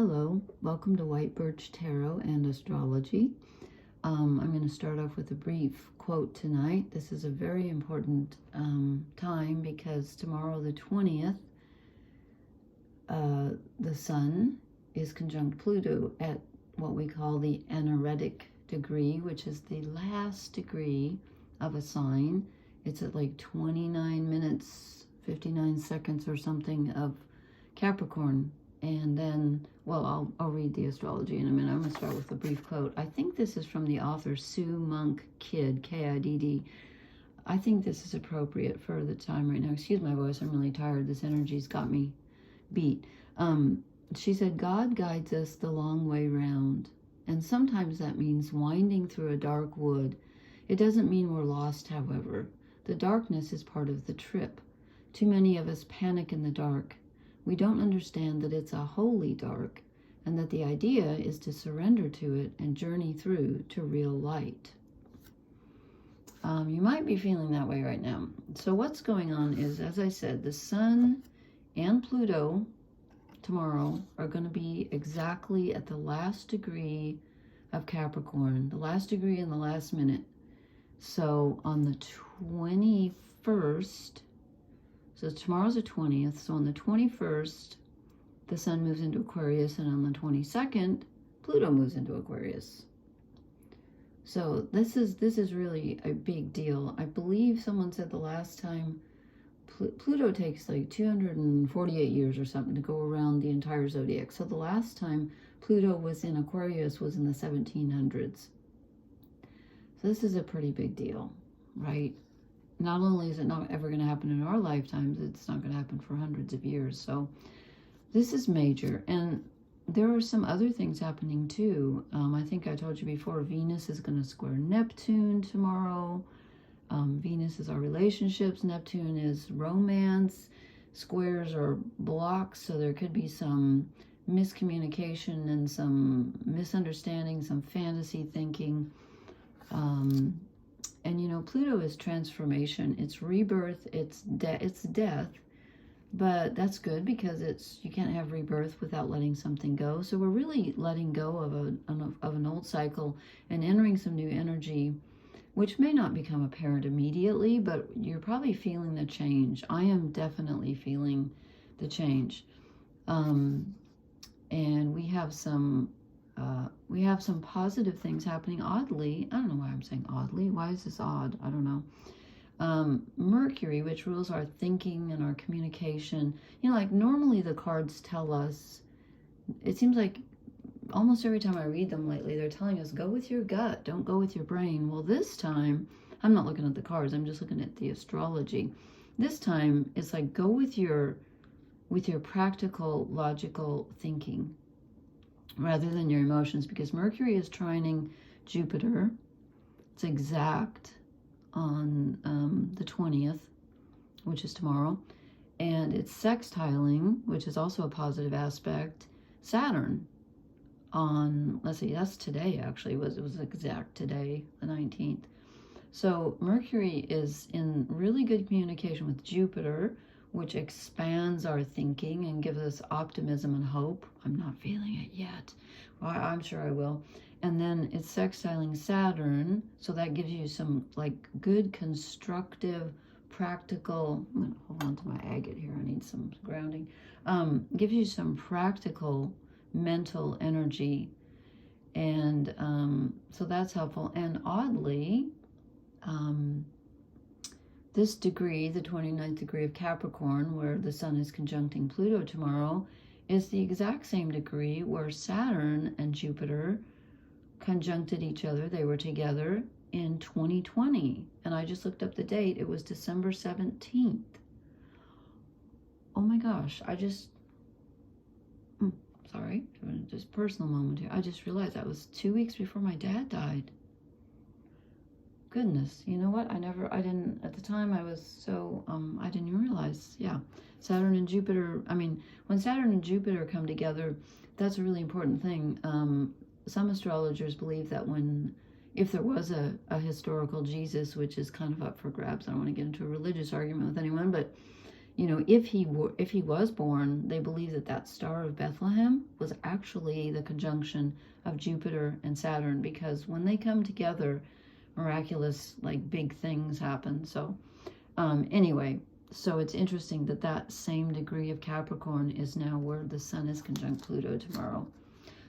Hello, welcome to White Birch Tarot and Astrology. I'm going to start off with a brief quote tonight. This is a very important time because tomorrow, the 20th, the Sun is conjunct Pluto at what we call the anaretic degree, which is the last degree of a sign. It's at like 29 minutes, 59 seconds or something of Capricorn. And then, well, I'll read the astrology in a minute. I'm going to start with a brief quote. I think this is from the author Sue Monk Kidd, Kidd. I think this is appropriate for the time right now. Excuse my voice, I'm really tired. This energy's got me beat. She said, God guides us the long way round. And sometimes that means winding through a dark wood. It doesn't mean we're lost, however. The darkness is part of the trip. Too many of us panic in the dark. We don't understand that it's a holy dark, and that the idea is to surrender to it and journey through to real light. You might be feeling that way right now. So what's going on is, as I said, the Sun and Pluto tomorrow are going to be exactly at the last degree of Capricorn, the last degree in the last minute. So on the 21st, so tomorrow's the 20th, so on the 21st, the Sun moves into Aquarius, and on the 22nd, Pluto moves into Aquarius. So this is really a big deal. I believe someone said the last time Pluto takes like 248 years or something to go around the entire zodiac. So the last time Pluto was in Aquarius was in the 1700s. So this is a pretty big deal, right? Not only is it not ever going to happen in our lifetimes, it's not going to happen for hundreds of years. So this is major. And there are some other things happening too. I think I told you before, Venus is going to square Neptune tomorrow. Venus is our relationships. Neptune is romance. Squares are blocks. So there could be some miscommunication and some misunderstanding, some fantasy thinking. And you know, Pluto is transformation, it's rebirth, it's death, but that's good because you can't have rebirth without letting something go. So we're really letting go of an old cycle and entering some new energy, which may not become apparent immediately, but you're probably feeling the change. I am definitely feeling the change. And we have some positive things happening. Oddly, I don't know why I'm saying oddly. Why is this odd? I don't know. Mercury, which rules our thinking and our communication. You know, like normally the cards tell us, it seems like almost every time I read them lately, they're telling us, go with your gut, don't go with your brain. Well, this time, I'm not looking at the cards, I'm just looking at the astrology. This time, it's like, go with your practical, logical thinking, rather than your emotions, because Mercury is trining Jupiter. It's exact on the 20th, which is tomorrow, and it's sextiling, which is also a positive aspect, Saturn on, let's see, that's today actually, it was exact today, the 19th. So Mercury is in really good communication with Jupiter, which expands our thinking and gives us optimism and hope. I'm not feeling it yet. Well, I'm sure I will. And then it's sextiling Saturn, so that gives you some like good, constructive, practical, I'm gonna hold on to my agate here, I need some grounding. Gives you some practical mental energy. And so that's helpful. And oddly, this degree, the 29th degree of Capricorn, where the Sun is conjuncting Pluto tomorrow, is the exact same degree where Saturn and Jupiter conjuncted each other. They were together in 2020. And I just looked up the date. It was December 17th. Oh my gosh. Sorry, just personal moment here. I just realized that was 2 weeks before my dad died. Goodness, you know what? I didn't, at the time I was so, I didn't even realize, yeah. Saturn and Jupiter, I mean, when Saturn and Jupiter come together, that's a really important thing. Some astrologers believe that if there was a historical Jesus, which is kind of up for grabs, I don't want to get into a religious argument with anyone, but you know, if he was born, they believe that that star of Bethlehem was actually the conjunction of Jupiter and Saturn, because when they come together, miraculous, like, big things happen. So anyway, so it's interesting that that same degree of Capricorn is now where the sun is conjunct Pluto tomorrow.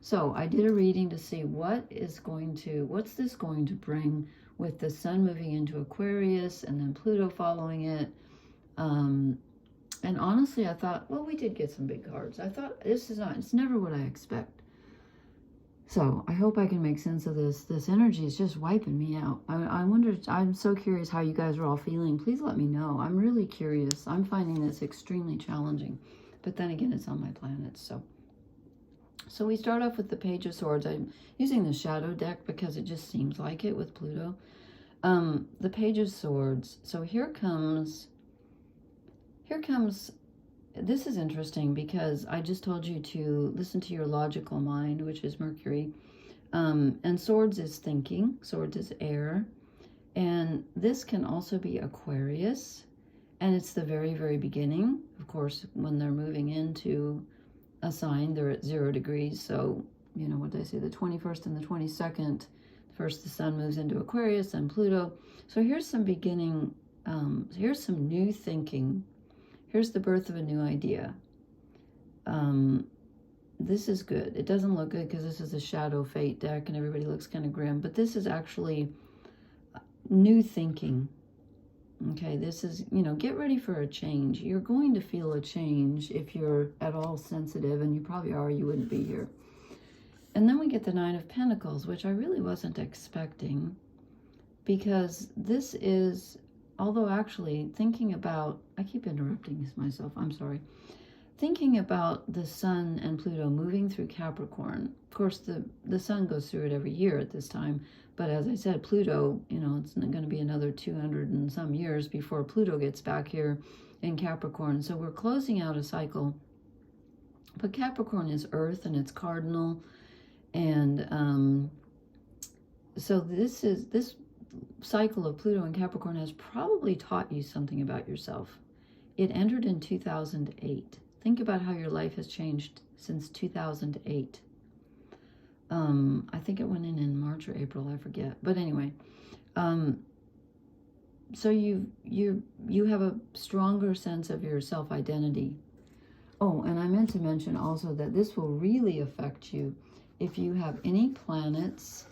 So I did a reading to see what's this going to bring with the sun moving into Aquarius and then Pluto following it. And honestly, I thought, well, we did get some big cards. I thought, it's never what I expect. So I hope I can make sense of this. This energy is just wiping me out. I wonder, I'm so curious how you guys are all feeling. Please let me know. I'm really curious. I'm finding this extremely challenging. But then again, it's on my planets. So we start off with the Page of Swords. I'm using the Shadow deck because it just seems like it with Pluto. The Page of Swords. So here comes, this is interesting because I just told you to listen to your logical mind, which is Mercury. And Swords is thinking. Swords is air. And this can also be Aquarius. And it's the very, very beginning. Of course, when they're moving into a sign, they're at 0 degrees. So, you know, what did I say? The 21st and the 22nd. First, the sun moves into Aquarius and Pluto. So here's some beginning, here's some new thinking. Here's the birth of a new idea. This is good. It doesn't look good because this is a Shadow Fate deck and everybody looks kind of grim, but this is actually new thinking. Okay, this is, you know, get ready for a change. You're going to feel a change if you're at all sensitive, and you probably are, you wouldn't be here. And then we get the Nine of Pentacles, which I really wasn't expecting, because this is, although actually thinking about, I keep interrupting myself, I'm sorry. Thinking about the sun and Pluto moving through Capricorn. Of course, the sun goes through it every year at this time. But as I said, Pluto, you know, it's going to be another 200 and some years before Pluto gets back here in Capricorn. So we're closing out a cycle. But Capricorn is Earth and it's cardinal. And so this cycle of Pluto and Capricorn has probably taught you something about yourself. It entered in 2008. Think about how your life has changed since 2008. I think it went in March or April, I forget. But anyway, so you have a stronger sense of your self-identity. Oh, and I meant to mention also that this will really affect you if you have any planets,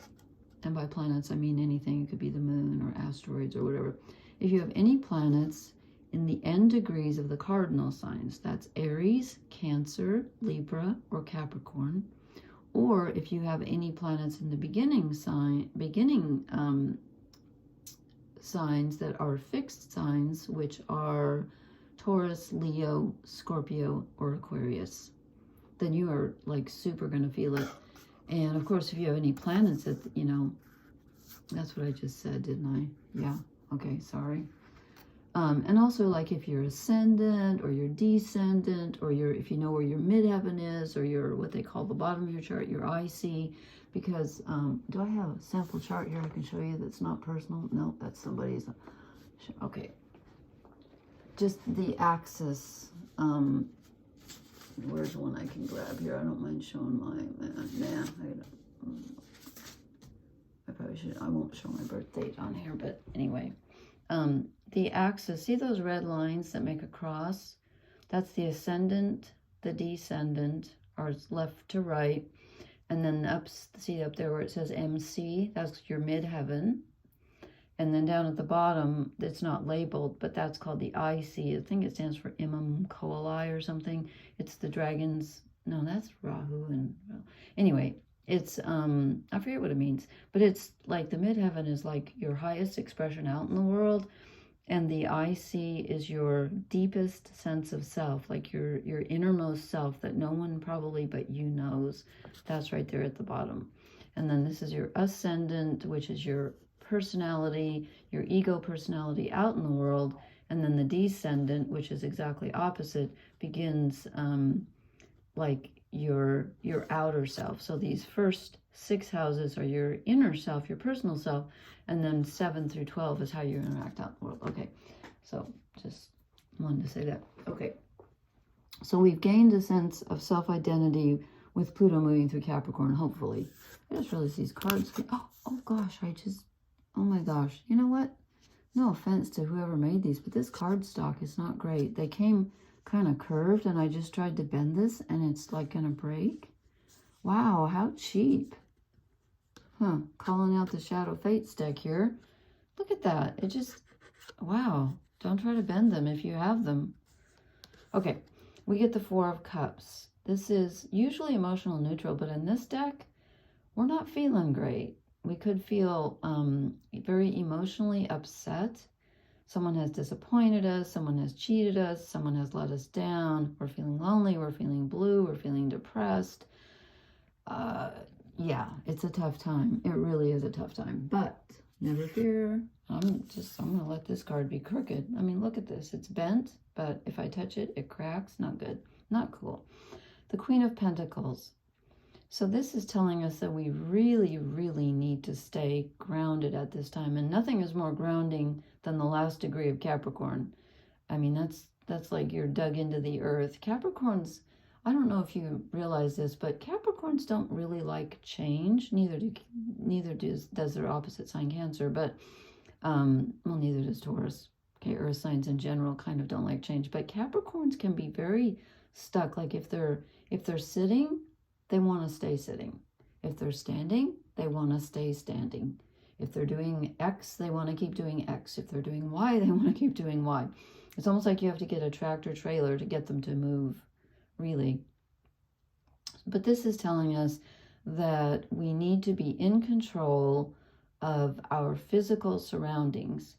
and by planets I mean anything. It could be the moon or asteroids or whatever. If you have any planets in the end degrees of the cardinal signs, that's Aries, Cancer, Libra, or Capricorn. Or if you have any planets in the beginning signs that are fixed signs, which are Taurus, Leo, Scorpio, or Aquarius, then you are like super going to feel it. And of course, if you have any planets that, you know, that's what I just said, didn't I? Yeah. Okay. Sorry. And also, like, if you're ascendant or you're descendant, or if you know where your midheaven is, or your, what they call the bottom of your chart, your IC, because, do I have a sample chart here I can show you that's not personal? No, that's somebody's. Okay. Just the axis. Where's one I can grab here? I don't mind showing I probably should. I won't show my birth date on here, but anyway. The axis, see those red lines that make a cross? That's the ascendant, the descendant, or it's left to right. And then see up there where it says MC, that's your midheaven. And then down at the bottom, it's not labeled, but that's called the IC. I think it stands for Imam Koali or something. It's the dragons. No, that's Rahu. And anyway, it's, I forget what it means, but it's like the midheaven is like your highest expression out in the world. And the IC is your deepest sense of self, like your innermost self that no one probably but you knows. That's right there at the bottom. And then this is your ascendant, which is your personality, your ego personality out in the world. And then the descendant, which is exactly opposite, begins like your outer self. So these first 6 houses are your inner self, your personal self, and then 7 through 12 is how you interact out in the world. Okay, so just I wanted to say that. Okay. So we've gained a sense of self-identity with Pluto moving through Capricorn, hopefully. I just realized these cards. Oh gosh, oh my gosh. You know what? No offense to whoever made these, but this card stock is not great. They came kind of curved, and I just tried to bend this, and it's like going to break. Wow, how cheap. Huh, calling out the Shadow Fates deck here. Look at that. It just, wow. Don't try to bend them if you have them. Okay, we get the Four of Cups. This is usually emotional neutral, but in this deck, we're not feeling great. We could feel very emotionally upset. Someone has disappointed us. Someone has cheated us. Someone has let us down. We're feeling lonely. We're feeling blue. We're feeling depressed. Yeah, it's a tough time. It really is a tough time. But never fear. I'm going to let this card be crooked. I mean, look at this. It's bent, but if I touch it, it cracks. Not good. Not cool. The Queen of Pentacles. So this is telling us that we really, really need to stay grounded at this time. And nothing is more grounding than the last degree of Capricorn. I mean, that's like you're dug into the earth. Capricorns, I don't know if you realize this, but Capricorns don't really like change. Neither does their opposite sign Cancer, but well, neither does Taurus. Okay, earth signs in general kind of don't like change, but Capricorns can be very stuck. Like if they're sitting, they want to stay sitting. If they're standing, they want to stay standing. If they're doing X, they want to keep doing X. If they're doing Y, they want to keep doing Y. It's almost like you have to get a tractor trailer to get them to move, really. But this is telling us that we need to be in control of our physical surroundings.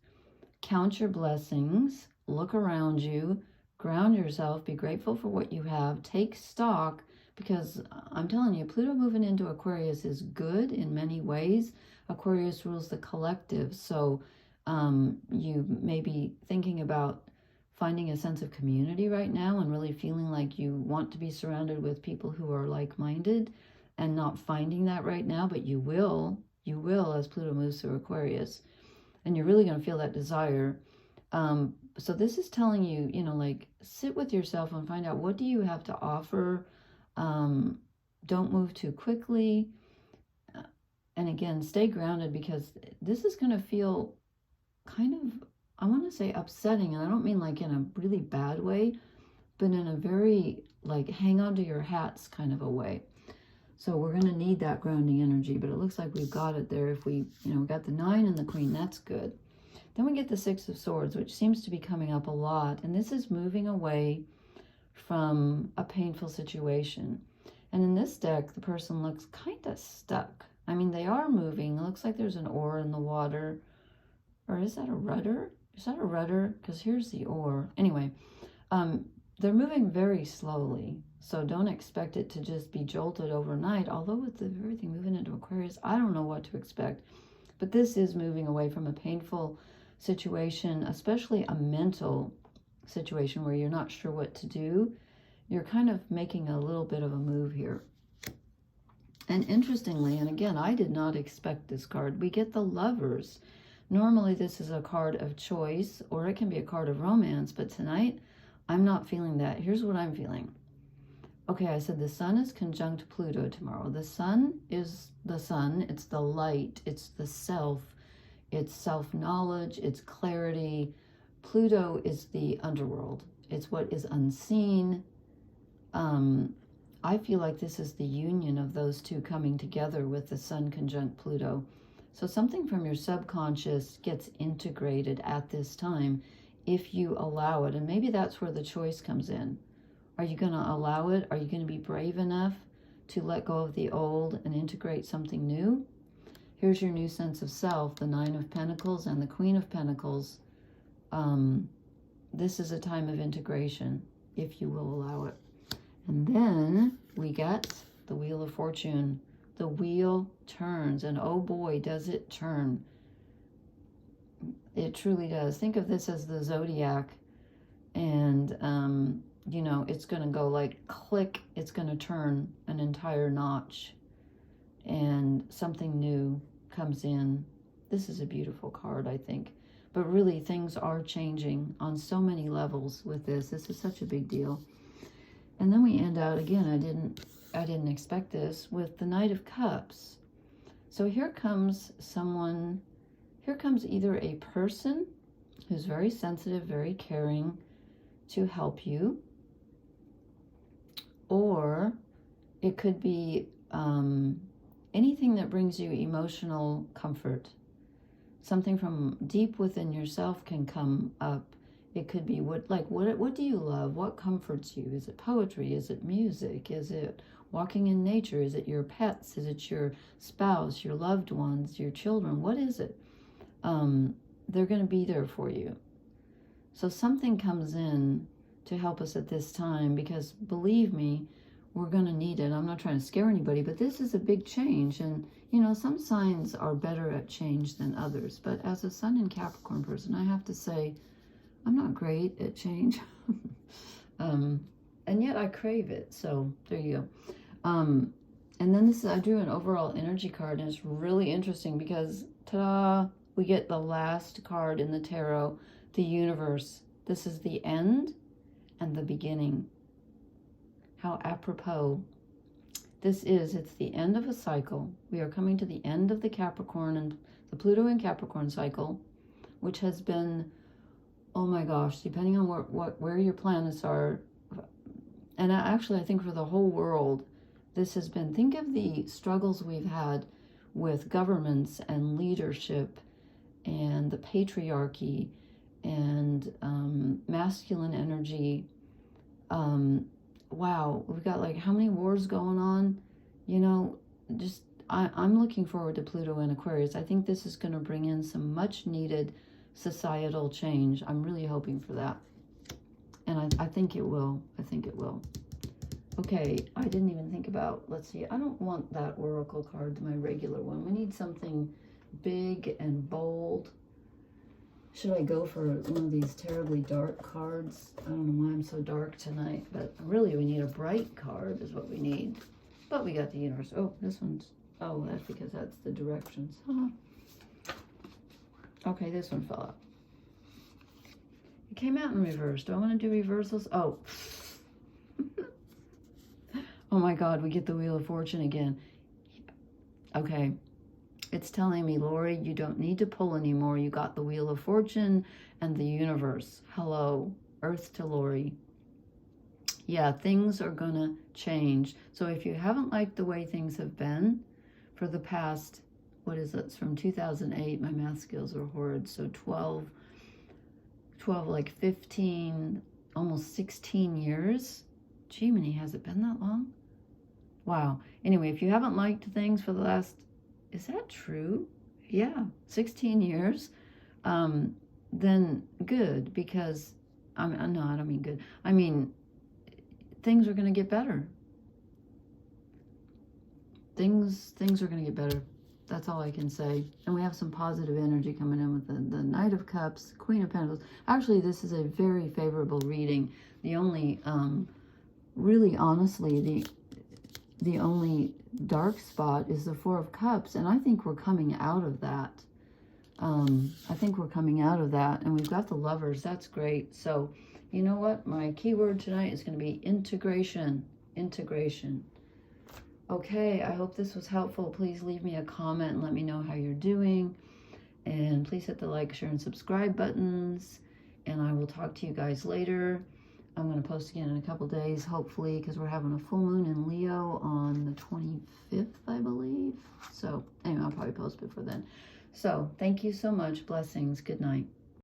Count your blessings, look around you, ground yourself, be grateful for what you have, take stock, because I'm telling you, Pluto moving into Aquarius is good in many ways. Aquarius rules the collective, so you may be thinking about finding a sense of community right now and really feeling like you want to be surrounded with people who are like-minded, and not finding that right now, but you will as Pluto moves through Aquarius, and you're really going to feel that desire. So this is telling you, like, sit with yourself and find out, what do you have to offer? Don't move too quickly. And again, stay grounded, because this is going to feel kind of, I want to say, upsetting. And I don't mean like in a really bad way, but in a very like hang on to your hats kind of a way. So we're going to need that grounding energy, but it looks like we've got it there. If we, we got the 9 and the Queen, that's good. Then we get the 6 of Swords, which seems to be coming up a lot. And this is moving away from a painful situation. And in this deck, the person looks kind of stuck. I mean, they are moving. It looks like there's an oar in the water. Or is that a rudder? Is that a rudder? Because here's the oar. Anyway, they're moving very slowly. So don't expect it to just be jolted overnight. Although with everything moving into Aquarius, I don't know what to expect. But this is moving away from a painful situation, especially a mental situation where you're not sure what to do. You're kind of making a little bit of a move here. And interestingly, and again, I did not expect this card, we get the Lovers. Normally this is a card of choice, or it can be a card of romance, but tonight I'm not feeling that. Here's what I'm feeling. Okay, I said the sun is conjunct Pluto tomorrow. The sun is the sun. It's the light. It's the self. It's self-knowledge. It's clarity. Pluto is the underworld. It's what is unseen. I feel like this is the union of those two coming together with the sun conjunct Pluto. So something from your subconscious gets integrated at this time if you allow it. And maybe that's where the choice comes in. Are you going to allow it? Are you going to be brave enough to let go of the old and integrate something new? Here's your new sense of self, the 9 of Pentacles and the Queen of Pentacles. This is a time of integration, if you will allow it. And then we get the Wheel of Fortune. The wheel turns, and oh boy, does it turn. It truly does. Think of this as the zodiac, and it's going to go like click. It's going to turn an entire notch, and something new comes in. This is a beautiful card, I think. But really, things are changing on so many levels with this. This is such a big deal. And then we end out, again, I didn't expect this, with the Knight of Cups. So here comes someone, here comes either a person who's very sensitive, very caring to help you, or it could be anything that brings you emotional comfort. Something from deep within yourself can come up. It could be what do you love? What comforts you? Is it poetry? Is it music? Is it walking in nature? Is it your pets? Is it your spouse, your loved ones, your children? What is it? They're going to be there for you. So something comes in to help us at this time, because believe me, we're going to need it. I'm not trying to scare anybody, but this is a big change. And, you know, some signs are better at change than others. But as a Sun in Capricorn person, I have to say, I'm not great at change. And yet I crave it. So there you go. And then I drew an overall energy card, and it's really interesting because, ta-da, we get the last card in the tarot, the universe. This is the end and the beginning. How apropos. It's the end of a cycle. We are coming to the end of the Capricorn and the Pluto and Capricorn cycle, which has been, oh my gosh, depending on where your planets are, and I think for the whole world, this has been, think of the struggles we've had with governments and leadership and the patriarchy and masculine energy. Wow, we've got like how many wars going on? You know, just I'm looking forward to Pluto and Aquarius. I think this is going to bring in some much needed societal change. I'm really hoping for that. And I think it will. I think it will. Okay, I didn't even think about, let's see, I don't want that oracle card, my regular one. We need something big and bold. Should I go for one of these terribly dark cards? I don't know why I'm so dark tonight, but really we need a bright card is what we need. But we got the universe. Oh, this one's, oh, that's because that's the directions. Okay, this one fell out. It came out in reverse. Do I want to do reversals? Oh. Oh my God, we get the Wheel of Fortune again. Okay. It's telling me, Lori, you don't need to pull anymore. You got the Wheel of Fortune and the universe. Hello, Earth to Lori. Yeah, things are going to change. So if you haven't liked the way things have been for the past, what is it? It's from 2008. My math skills are horrid. So 12, like 15, almost 16 years. Jiminy, has it been that long? Wow. Anyway, if you haven't liked things for the last, is that true? Yeah, 16 years. Then good, because no, I don't mean good. I mean, things are going to get better. Things are going to get better. That's all I can say. And we have some positive energy coming in with the Knight of Cups, Queen of Pentacles. Actually, this is a very favorable reading. The only, really honestly, the only dark spot is the Four of Cups, and I think we're coming out of that. I think we're coming out of that, and we've got the Lovers. That's great. So, you know what? My keyword tonight is going to be integration. Integration. Okay, I hope this was helpful. Please leave me a comment and let me know how you're doing. And please hit the like, share, and subscribe buttons. And I will talk to you guys later. I'm going to post again in a couple days, hopefully, because we're having a full moon in Leo on the 25th, I believe. So, anyway, I'll probably post before then. So, thank you so much. Blessings. Good night.